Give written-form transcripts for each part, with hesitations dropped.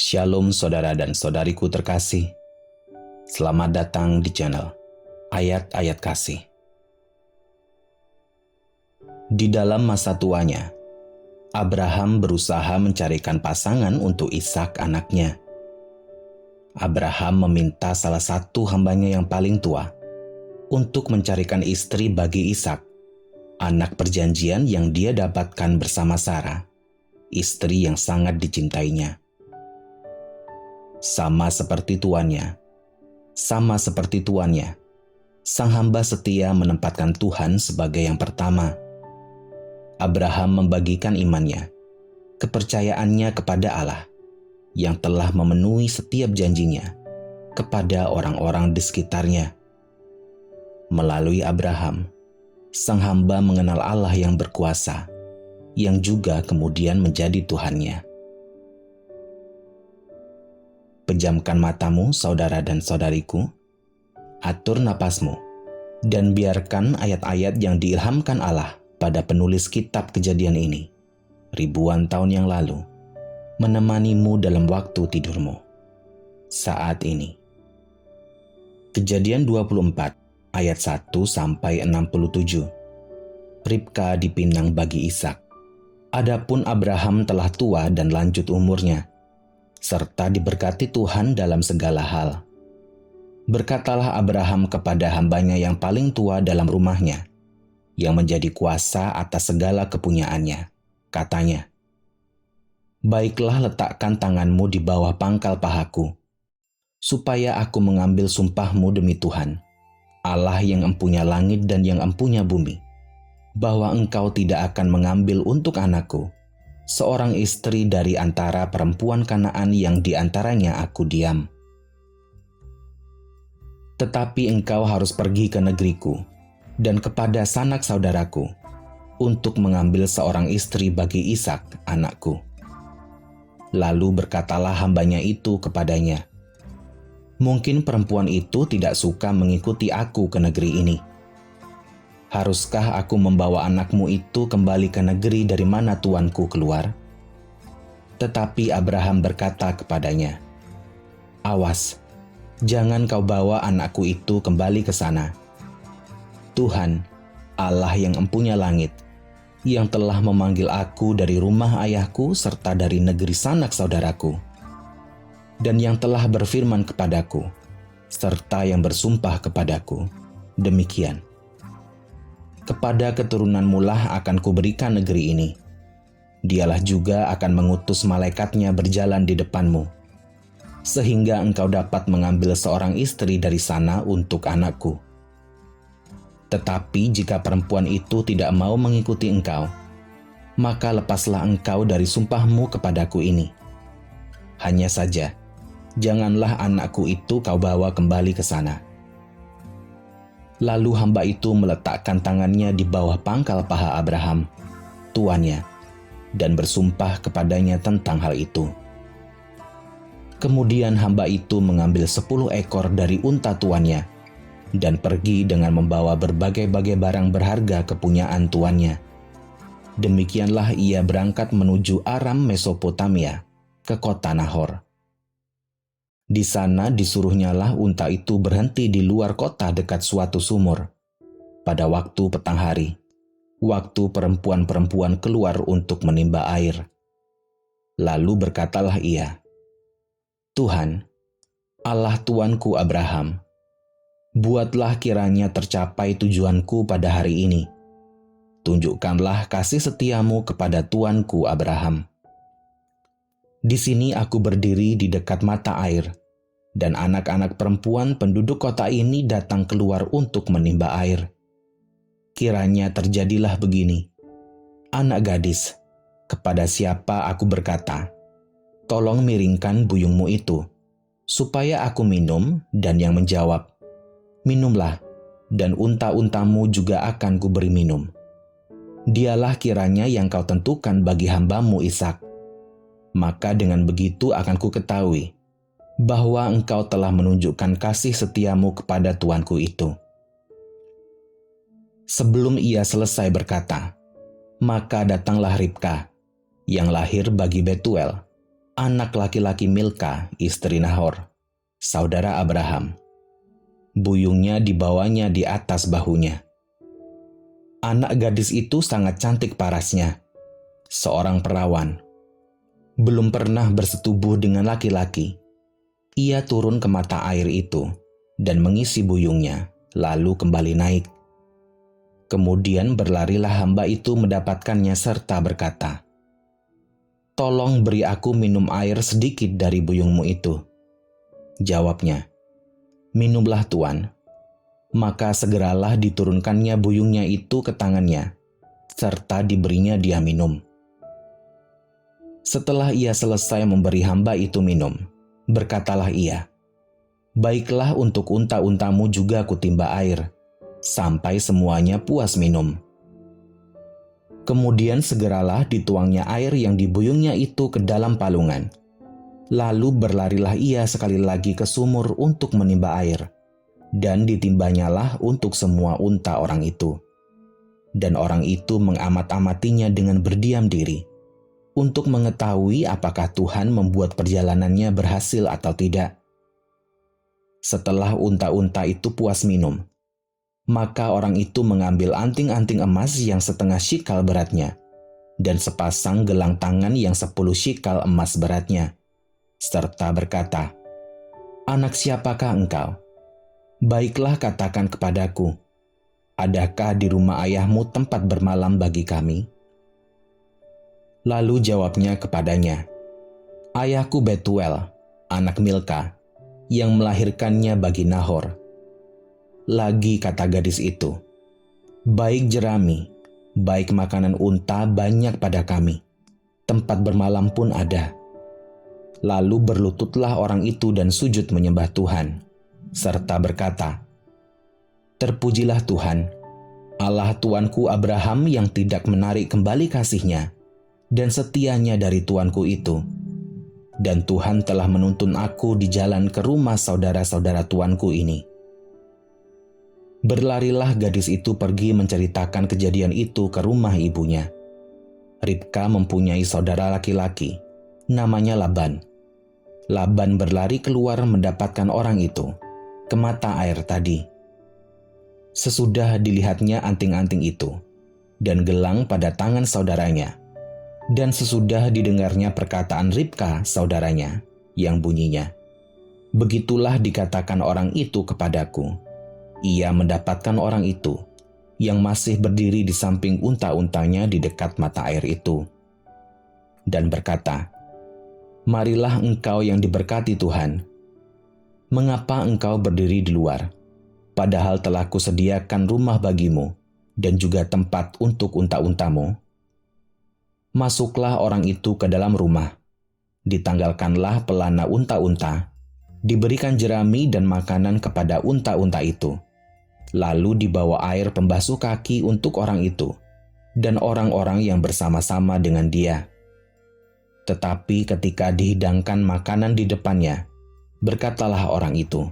Shalom saudara dan saudariku terkasih. Selamat datang di channel Ayat-Ayat Kasih. Di dalam masa tuanya, Abraham berusaha mencarikan pasangan untuk Ishak anaknya. Abraham meminta salah satu hambanya yang paling tua untuk mencarikan istri bagi Ishak, anak perjanjian yang dia dapatkan bersama Sarah, istri yang sangat dicintainya. Sama seperti tuannya, sang hamba setia menempatkan Tuhan sebagai yang pertama. Abraham membagikan imannya, kepercayaannya kepada Allah yang telah memenuhi setiap janjinya kepada orang-orang di sekitarnya. Melalui Abraham, sang hamba mengenal Allah yang berkuasa, yang juga kemudian menjadi Tuhannya. Pejamkan matamu, saudara dan saudariku, atur napasmu, dan biarkan ayat-ayat yang diilhamkan Allah pada penulis kitab Kejadian ini, ribuan tahun yang lalu, menemanimu dalam waktu tidurmu, saat ini. Kejadian 24, ayat 1-67. Ribka dipinang bagi Ishak. Adapun Abraham telah tua dan lanjut umurnya, serta diberkati Tuhan dalam segala hal. Berkatalah Abraham kepada hambanya yang paling tua dalam rumahnya, yang menjadi kuasa atas segala kepunyaannya. Katanya, "Baiklah, letakkan tanganmu di bawah pangkal pahaku, supaya aku mengambil sumpahmu demi Tuhan, Allah yang empunya langit dan yang empunya bumi, bahwa engkau tidak akan mengambil untuk anakku seorang istri dari antara perempuan Kanaan yang di antaranya aku diam. Tetapi engkau harus pergi ke negeriku dan kepada sanak saudaraku untuk mengambil seorang istri bagi Ishak anakku." Lalu berkatalah hambanya itu kepadanya, "Mungkin perempuan itu tidak suka mengikuti aku ke negeri ini. Haruskah aku membawa anakmu itu kembali ke negeri dari mana tuanku keluar?" Tetapi Abraham berkata kepadanya, "Awas, jangan kau bawa anakku itu kembali ke sana. Tuhan, Allah yang empunya langit, yang telah memanggil aku dari rumah ayahku serta dari negeri sanak saudaraku, dan yang telah berfirman kepadaku, serta yang bersumpah kepadaku, demikian. Kepada keturunanmu lah akan kuberikan negeri ini. Dialah juga akan mengutus malaikatnya berjalan di depanmu, sehingga engkau dapat mengambil seorang istri dari sana untuk anakku. Tetapi jika perempuan itu tidak mau mengikuti engkau, maka lepaslah engkau dari sumpahmu kepadaku ini. Hanya saja, janganlah anakku itu kau bawa kembali ke sana." Lalu hamba itu meletakkan tangannya di bawah pangkal paha Abraham, tuannya, dan bersumpah kepadanya tentang hal itu. Kemudian hamba itu mengambil 10 ekor dari unta tuannya, dan pergi dengan membawa berbagai-bagai barang berharga kepunyaan tuannya. Demikianlah ia berangkat menuju Aram Mesopotamia, ke kota Nahor. Di sana disuruhnyalah unta itu berhenti di luar kota dekat suatu sumur, pada waktu petang hari, waktu perempuan-perempuan keluar untuk menimba air. Lalu berkatalah ia, "Tuhan, Allah tuanku Abraham, buatlah kiranya tercapai tujuanku pada hari ini. Tunjukkanlah kasih setiamu kepada tuanku Abraham. Di sini aku berdiri di dekat mata air, dan anak-anak perempuan penduduk kota ini datang keluar untuk menimba air. Kiranya terjadilah begini, anak gadis, kepada siapa aku berkata, 'Tolong miringkan buyungmu itu, supaya aku minum,' dan yang menjawab, 'Minumlah, dan unta-untamu juga akan kuberi minum.' Dialah kiranya yang kau tentukan bagi hambamu Ishak. Maka dengan begitu akan kuketahui bahwa engkau telah menunjukkan kasih setiamu kepada tuanku itu." Sebelum ia selesai berkata, maka datanglah Ribka, yang lahir bagi Betuel, anak laki-laki Milka, istri Nahor, saudara Abraham. Buyungnya dibawanya di atas bahunya. Anak gadis itu sangat cantik parasnya, seorang perawan. Belum pernah bersetubuh dengan laki-laki. Ia turun ke mata air itu dan mengisi buyungnya, lalu kembali naik. Kemudian berlarilah hamba itu mendapatkannya serta berkata, "Tolong beri aku minum air sedikit dari buyungmu itu." Jawabnya, "Minumlah Tuan." Maka segeralah diturunkannya buyungnya itu ke tangannya, serta diberinya dia minum. Setelah ia selesai memberi hamba itu minum, berkatalah ia, "Baiklah, untuk unta-untamu juga kutimba air, sampai semuanya puas minum." Kemudian segeralah dituangnya air yang dibuyungnya itu ke dalam palungan. Lalu berlarilah ia sekali lagi ke sumur untuk menimba air, dan ditimbanyalah untuk semua unta orang itu. Dan orang itu mengamat-amatinya dengan berdiam diri, untuk mengetahui apakah Tuhan membuat perjalanannya berhasil atau tidak. Setelah unta-unta itu puas minum, maka orang itu mengambil anting-anting emas yang setengah shikal beratnya, dan sepasang gelang tangan yang 10 shikal emas beratnya, serta berkata, "Anak siapakah engkau? Baiklah, katakan kepadaku, adakah di rumah ayahmu tempat bermalam bagi kami?" Lalu jawabnya kepadanya, "Ayahku Betuel, anak Milka, yang melahirkannya bagi Nahor." Lagi kata gadis itu, "Baik jerami, baik makanan unta banyak pada kami, tempat bermalam pun ada." Lalu berlututlah orang itu dan sujud menyembah Tuhan, serta berkata, "Terpujilah Tuhan, Allah tuanku Abraham yang tidak menarik kembali kasih-Nya dan setianya dari tuanku itu. Dan Tuhan telah menuntun aku di jalan ke rumah saudara-saudara tuanku ini." Berlarilah gadis itu pergi menceritakan kejadian itu ke rumah ibunya. Ribka mempunyai saudara laki-laki, namanya Laban. Laban berlari keluar mendapatkan orang itu ke mata air tadi. Sesudah dilihatnya anting-anting itu dan gelang pada tangan saudaranya, dan sesudah didengarnya perkataan Ribka saudaranya yang bunyinya, "Begitulah dikatakan orang itu kepadaku." Ia mendapatkan orang itu yang masih berdiri di samping unta-untanya di dekat mata air itu, dan berkata, "Marilah engkau yang diberkati Tuhan. Mengapa engkau berdiri di luar, padahal telah kusediakan rumah bagimu dan juga tempat untuk unta-untamu?" Masuklah orang itu ke dalam rumah, ditanggalkanlah pelana unta-unta, diberikan jerami dan makanan kepada unta-unta itu. Lalu dibawa air pembasuh kaki untuk orang itu dan orang-orang yang bersama-sama dengan dia. Tetapi ketika dihidangkan makanan di depannya, berkatalah orang itu,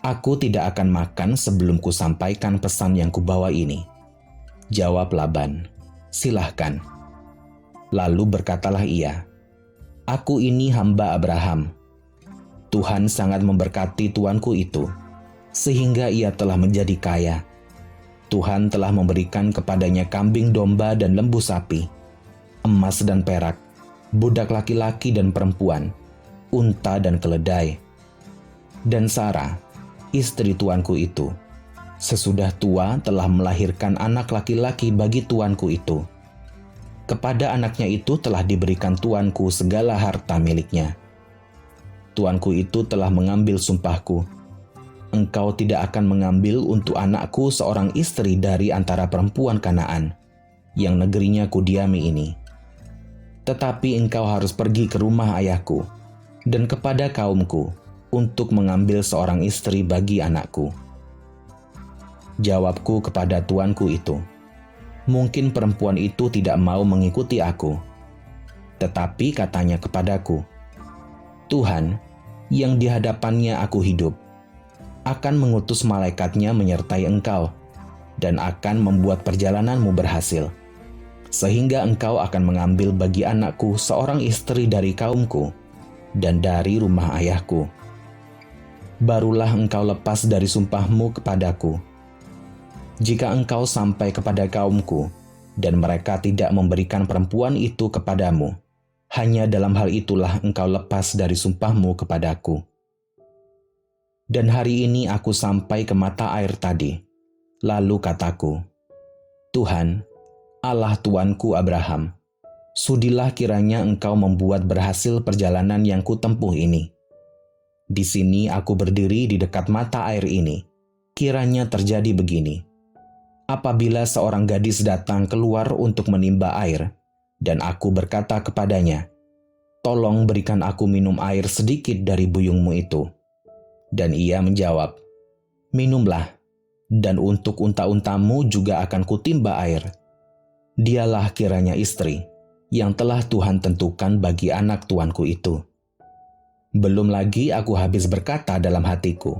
"Aku tidak akan makan sebelum kusampaikan pesan yang kubawa ini." Jawab Laban, "Silahkan." Lalu berkatalah ia, "Aku ini hamba Abraham. Tuhan sangat memberkati tuanku itu, sehingga ia telah menjadi kaya. Tuhan telah memberikan kepadanya kambing domba dan lembu sapi, emas dan perak, budak laki-laki dan perempuan, unta dan keledai. Dan Sarah, istri tuanku itu, sesudah tua telah melahirkan anak laki-laki bagi tuanku itu. Kepada anaknya itu telah diberikan tuanku segala harta miliknya. Tuanku itu telah mengambil sumpahku, engkau tidak akan mengambil untuk anakku seorang istri dari antara perempuan Kanaan, yang negerinya kudiami ini. Tetapi engkau harus pergi ke rumah ayahku dan kepada kaumku untuk mengambil seorang istri bagi anakku." Jawabku kepada tuanku itu, "Mungkin perempuan itu tidak mau mengikuti aku." Tetapi katanya kepadaku, "Tuhan, yang di hadapannya aku hidup, akan mengutus malaikatnya menyertai engkau dan akan membuat perjalananmu berhasil, sehingga engkau akan mengambil bagi anakku seorang istri dari kaumku dan dari rumah ayahku. Barulah engkau lepas dari sumpahmu kepadaku. Jika engkau sampai kepada kaumku, dan mereka tidak memberikan perempuan itu kepadamu, hanya dalam hal itulah engkau lepas dari sumpahmu kepadaku. Dan hari ini aku sampai ke mata air tadi. Lalu kataku, Tuhan, Allah Tuanku Abraham, sudilah kiranya engkau membuat berhasil perjalanan yang kutempuh ini. Di sini aku berdiri di dekat mata air ini. Kiranya terjadi begini. Apabila seorang gadis datang keluar untuk menimba air, dan aku berkata kepadanya, tolong berikan aku minum air sedikit dari buyungmu itu. Dan ia menjawab, minumlah, dan untuk unta-untamu juga akan kutimba air. Dialah kiranya istri yang telah Tuhan tentukan bagi anak tuanku itu. Belum lagi aku habis berkata dalam hatiku,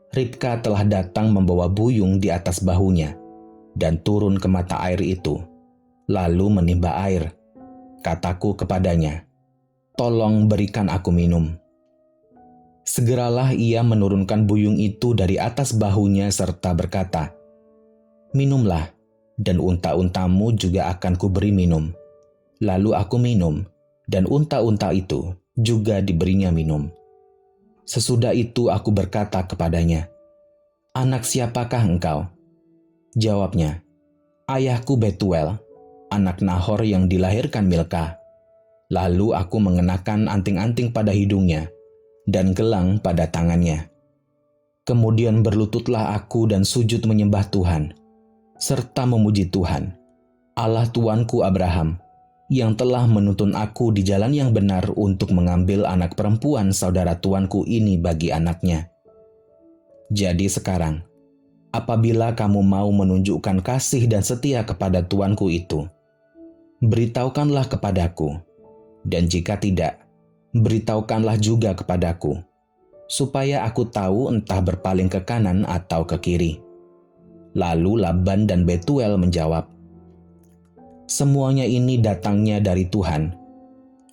Ribka telah datang membawa buyung di atas bahunya, dan turun ke mata air itu, lalu menimba air. Kataku kepadanya, tolong berikan aku minum. Segeralah ia menurunkan buyung itu dari atas bahunya serta berkata, minumlah, dan unta-untamu juga akan kuberi minum. Lalu aku minum, dan unta-unta itu juga diberinya minum. Sesudah itu aku berkata kepadanya, anak siapakah engkau? Jawabnya, ayahku Betuel, anak Nahor yang dilahirkan Milka. Lalu aku mengenakan anting-anting pada hidungnya dan gelang pada tangannya. Kemudian berlututlah aku dan sujud menyembah Tuhan, serta memuji Tuhan, Allah Tuanku Abraham, yang telah menuntun aku di jalan yang benar untuk mengambil anak perempuan saudara tuanku ini bagi anaknya. Jadi sekarang, apabila kamu mau menunjukkan kasih dan setia kepada tuanku itu, beritahukanlah kepadaku, dan jika tidak, beritahukanlah juga kepadaku, supaya aku tahu entah berpaling ke kanan atau ke kiri. Lalu Laban dan Betuel menjawab, semuanya ini datangnya dari Tuhan.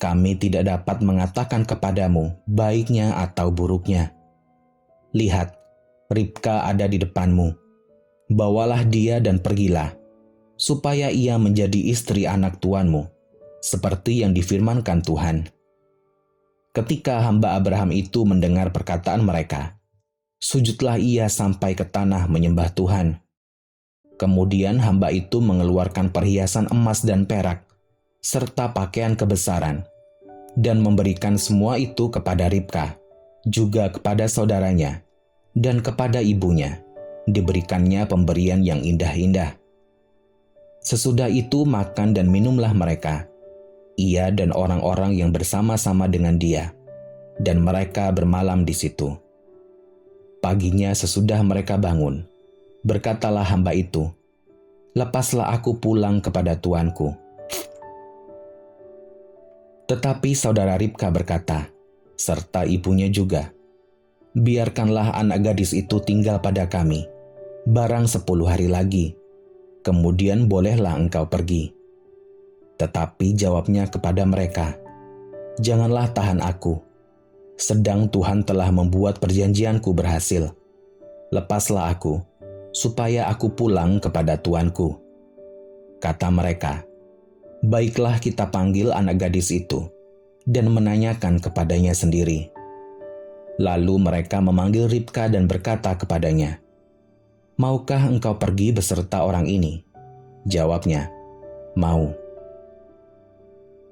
Kami tidak dapat mengatakan kepadamu baiknya atau buruknya. Lihat, Ribka ada di depanmu. Bawalah dia dan pergilah, supaya ia menjadi istri anak tuanmu, seperti yang difirmankan Tuhan. Ketika hamba Abraham itu mendengar perkataan mereka, sujudlah ia sampai ke tanah menyembah Tuhan. Kemudian hamba itu mengeluarkan perhiasan emas dan perak, serta pakaian kebesaran, dan memberikan semua itu kepada Ribka, juga kepada saudaranya, dan kepada ibunya. Diberikannya pemberian yang indah-indah. Sesudah itu makan dan minumlah mereka, ia dan orang-orang yang bersama-sama dengan dia, dan mereka bermalam di situ. Paginya sesudah mereka bangun, berkatalah hamba itu, lepaslah aku pulang kepada tuanku. Tetapi saudara Ribka berkata, serta ibunya juga, biarkanlah anak gadis itu tinggal pada kami, barang 10 hari lagi, kemudian bolehlah engkau pergi. Tetapi jawabnya kepada mereka, janganlah tahan aku, sedang Tuhan telah membuat perjanjianku berhasil. Lepaslah aku, supaya aku pulang kepada tuanku. Kata mereka, baiklah kita panggil anak gadis itu, dan menanyakan kepadanya sendiri. Lalu mereka memanggil Ribka dan berkata kepadanya, maukah engkau pergi beserta orang ini? Jawabnya, mau.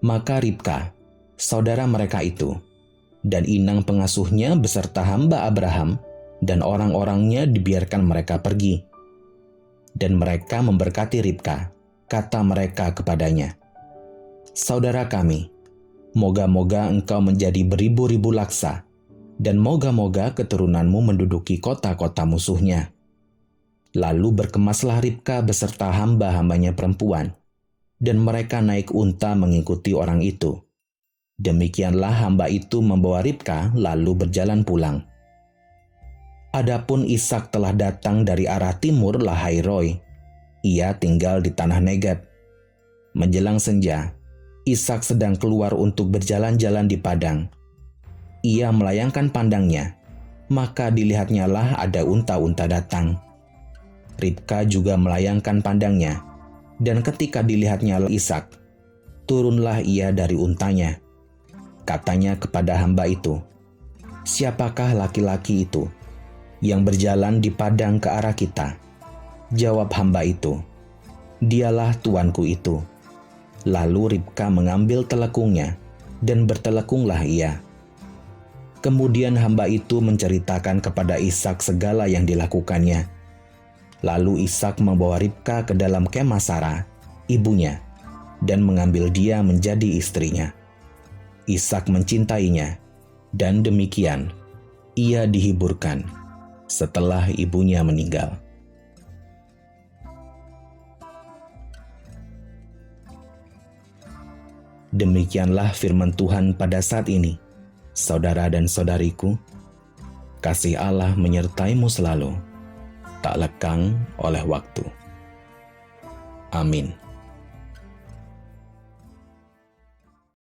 Maka Ribka, saudara mereka itu, dan inang pengasuhnya beserta hamba Abraham dan orang-orangnya dibiarkan mereka pergi. Dan mereka memberkati Ribka, kata mereka kepadanya, saudara kami, moga-moga engkau menjadi beribu-ribu laksa, dan moga-moga keturunanmu menduduki kota-kota musuhnya. Lalu berkemaslah Ribka beserta hamba-hambanya perempuan, dan mereka naik unta mengikuti orang itu. Demikianlah hamba itu membawa Ribka lalu berjalan pulang. Adapun Ishak telah datang dari arah timur Lahairoi. Ia tinggal di tanah Negeb. Menjelang senja, Ishak sedang keluar untuk berjalan-jalan di padang. Ia melayangkan pandangnya, maka dilihatnyalah ada unta-unta datang. Ribka juga melayangkan pandangnya, dan ketika dilihatnya Ishak, turunlah ia dari untanya. Katanya kepada hamba itu, "Siapakah laki-laki itu yang berjalan di padang ke arah kita?" Jawab hamba itu, "Dialah tuanku itu." Lalu Ribka mengambil telekungnya, dan bertelekunglah ia. Kemudian hamba itu menceritakan kepada Ishak segala yang dilakukannya. Lalu Ishak membawa Ribka ke dalam kemah Sarah, ibunya, dan mengambil dia menjadi istrinya. Ishak mencintainya, dan demikian ia dihiburkan setelah ibunya meninggal. Demikianlah firman Tuhan pada saat ini. Saudara dan saudariku, kasih Allah menyertaimu selalu, tak lekang oleh waktu. Amin.